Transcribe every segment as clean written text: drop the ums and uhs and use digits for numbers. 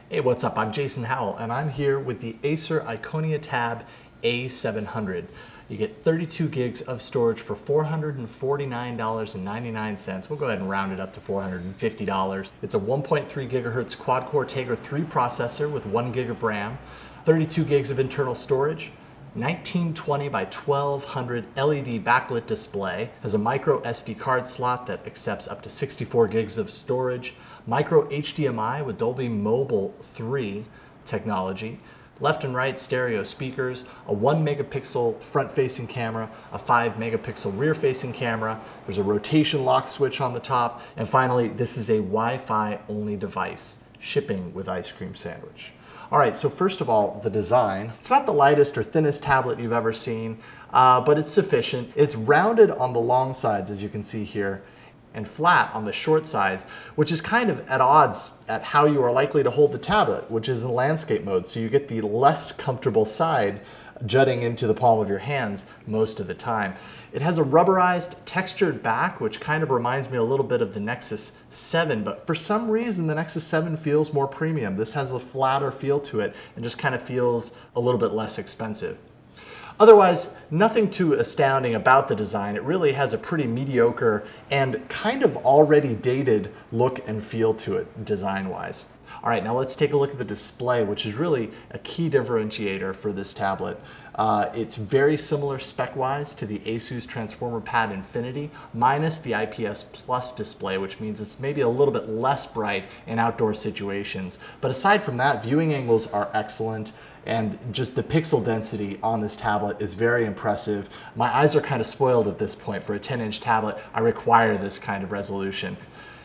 Hey, what's up? I'm Jason Howell, and I'm here with the Acer Iconia Tab A700. You get 32 gigs of storage for $449.99. We'll go ahead and round it up to $450. It's a 1.3 gigahertz quad-core Tegra 3 processor with 1 gig of RAM, 32 gigs of internal storage, 1920 by 1200 LED backlit display, has a micro SD card slot that accepts up to 64 gigs of storage, micro HDMI with Dolby Mobile 3 technology, left and right stereo speakers, a 1 megapixel front-facing camera, a 5 megapixel rear-facing camera, there's a rotation lock switch on the top, and finally, this is a Wi-Fi only device, shipping with ice cream sandwich. All right, so first of all, the design. It's not the lightest or thinnest tablet you've ever seen, but it's sufficient. It's rounded on the long sides, as you can see here, and flat on the short sides, which is kind of at odds at how you are likely to hold the tablet, which is in landscape mode. So you get the less comfortable side jutting into the palm of your hands most of the time. It has a rubberized textured back, which kind of reminds me a little bit of the Nexus 7, but for some reason the Nexus 7 feels more premium. This has a flatter feel to it and just kind of feels a little bit less expensive. Otherwise, nothing too astounding about the design. It really has a pretty mediocre and kind of already dated look and feel to it design-wise. All right, now let's take a look at the display, which is really a key differentiator for this tablet. It's very similar spec-wise to the Asus Transformer Pad Infinity, minus the IPS Plus display, which means it's maybe a little bit less bright in outdoor situations. But aside from that, viewing angles are excellent, and just the pixel density on this tablet is very impressive. My eyes are kind of spoiled at this point. For a 10-inch tablet, I require this kind of resolution.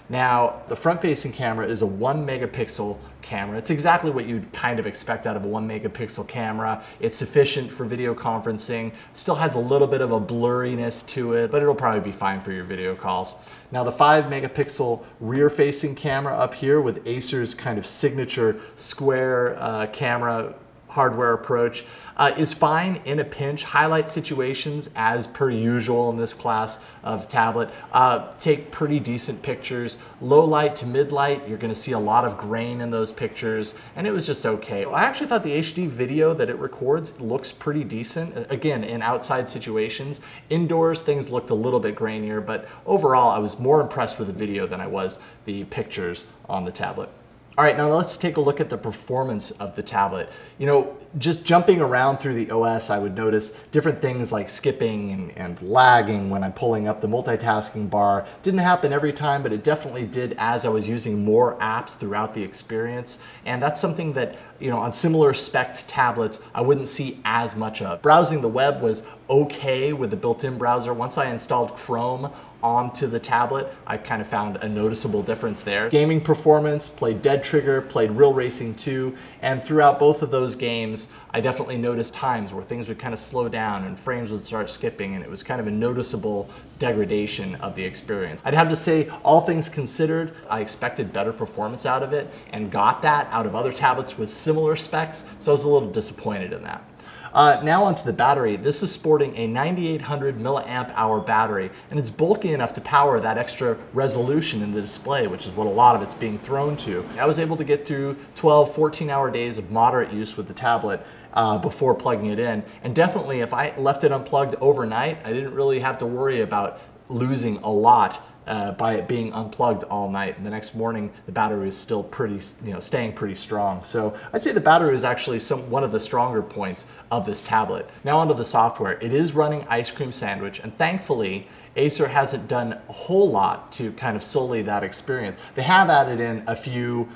Now, the front-facing camera is a 1 megapixel camera. It's exactly what you'd kind of expect out of a 1 megapixel camera. It's sufficient for video conferencing. Still has a little bit of a blurriness to it, but it'll probably be fine for your video calls. Now, the 5 megapixel rear-facing camera up here with Acer's kind of signature square camera hardware approach is fine in a pinch. Highlight situations, as per usual in this class of tablet, take pretty decent pictures. Low light to mid light, you're going to see a lot of grain in those pictures, and it was just okay. I actually thought the HD video that it records looks pretty decent, again, in outside situations. Indoors, things looked a little bit grainier, but overall, I was more impressed with the video than I was the pictures on the tablet. All right, now let's take a look at the performance of the tablet. You know, just jumping around through the OS, I would notice different things like skipping and lagging when I'm pulling up the multitasking bar. Didn't happen every time, but it definitely did as I was using more apps throughout the experience. And that's something that, you know, on similar spec tablets, I wouldn't see as much of. Browsing the web was okay with the built-in browser. Once I installed Chrome onto the tablet, I kind of found a noticeable difference there. Gaming performance, played Dead Trigger, played Real Racing 2, and throughout both of those games, I definitely noticed times where things would kind of slow down and frames would start skipping, and it was kind of a noticeable degradation of the experience. I'd have to say, all things considered, I expected better performance out of it and got that out of other tablets with similar specs, so I was a little disappointed in that. Now onto the battery. This is sporting a 9800 milliamp hour battery, and it's bulky enough to power that extra resolution in the display, which is what a lot of it's being thrown to. I was able to get through 12, 14-hour days of moderate use with the tablet before plugging it in, and definitely if I left it unplugged overnight, I didn't really have to worry about losing a lot by it being unplugged all night. And the next morning, the battery is still pretty, staying pretty strong. So I'd say the battery is actually one of the stronger points of this tablet. Now onto the software. It is running Ice Cream Sandwich, and thankfully, Acer hasn't done a whole lot to kind of sully that experience. They have added in a few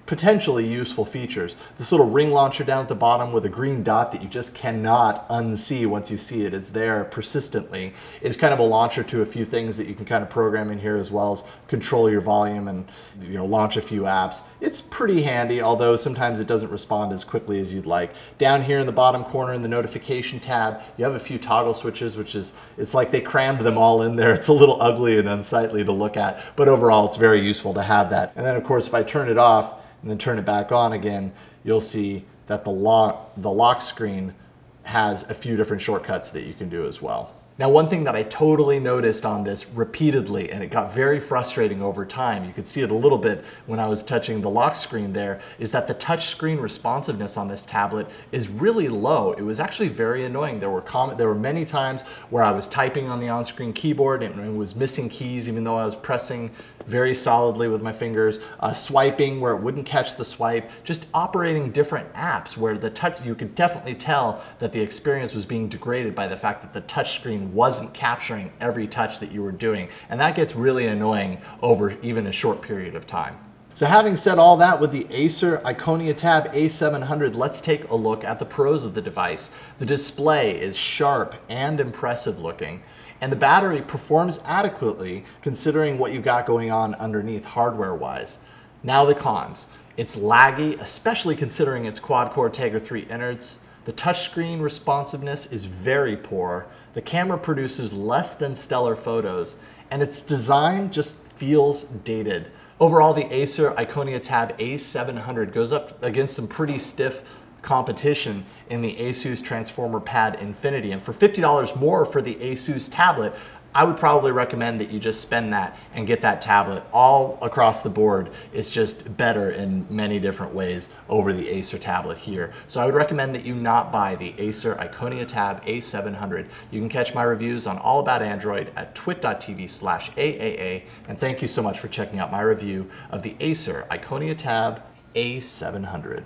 potentially useful features. This little ring launcher down at the bottom with a green dot that you just cannot unsee once you see it. It's there persistently. Is kind of a launcher to a few things that you can kind of program in here, as well as control your volume and launch a few apps. It's pretty handy, although sometimes it doesn't respond as quickly as you'd like. Down here in the bottom corner in the notification tab, you have a few toggle switches, it's like they crammed them all in there. It's a little ugly and unsightly to look at, but overall it's very useful to have that. And then of course if I turn it off and then turn it back on again, you'll see that the lock screen has a few different shortcuts that you can do as well. Now, one thing that I totally noticed on this repeatedly, and it got very frustrating over time, you could see it a little bit when I was touching the lock screen there, is that the touch screen responsiveness on this tablet is really low. It was actually very annoying. There were many times where I was typing on the on-screen keyboard and it was missing keys even though I was pressing very solidly with my fingers, swiping where it wouldn't catch the swipe, just operating different apps where the touch, you could definitely tell that the experience was being degraded by the fact that the touch screen wasn't capturing every touch that you were doing. And that gets really annoying over even a short period of time. So having said all that with the Acer Iconia Tab A700, let's take a look at the pros of the device. The display is sharp and impressive looking, and the battery performs adequately considering what you've got going on underneath hardware-wise. Now the cons. It's laggy, especially considering its quad-core Tegra 3 innards. The touchscreen responsiveness is very poor. The camera produces less than stellar photos, and its design just feels dated. Overall, the Acer Iconia Tab A700 goes up against some pretty stiff competition in the Asus Transformer Pad Infinity. And for $50 more for the Asus tablet, I would probably recommend that you just spend that and get that tablet. All across the board, it's just better in many different ways over the Acer tablet here. So I would recommend that you not buy the Acer Iconia Tab A700. You can catch my reviews on All About Android at twit.tv/AAA. And thank you so much for checking out my review of the Acer Iconia Tab A700.